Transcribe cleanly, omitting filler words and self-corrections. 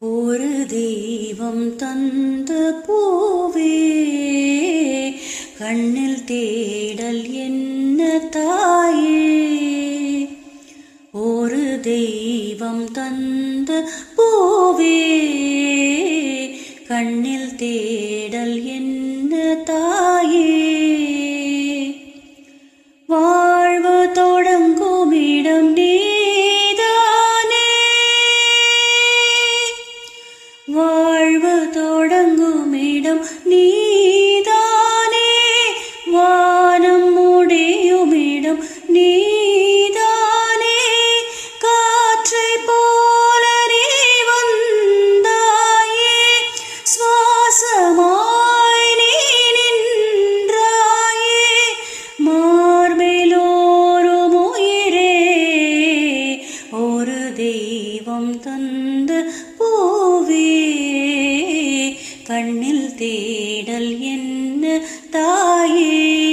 ஒரு தெய்வம் தந்த பூவே கண்ணில் தேடல் என்ன தாயே. ஒரு தெய்வம் தந்த பூவே கண்ணில் தேடல் என்ன தாயே. வாழ்வு தொடங்கும் இடம் நீதானே, வாழ்வு தொடங்கும் இடம் நீதானே, வானம் முடியும் இடம் நீதானே. காற்றை போல நீ வந்தாயே, சுவாசமாய் நீ நின்றாயே. மார்பிலோரும் உயிரே ஒரு தெய்வம் தந்த பூவே கண்ணில் தேடல் என்ன தாயே.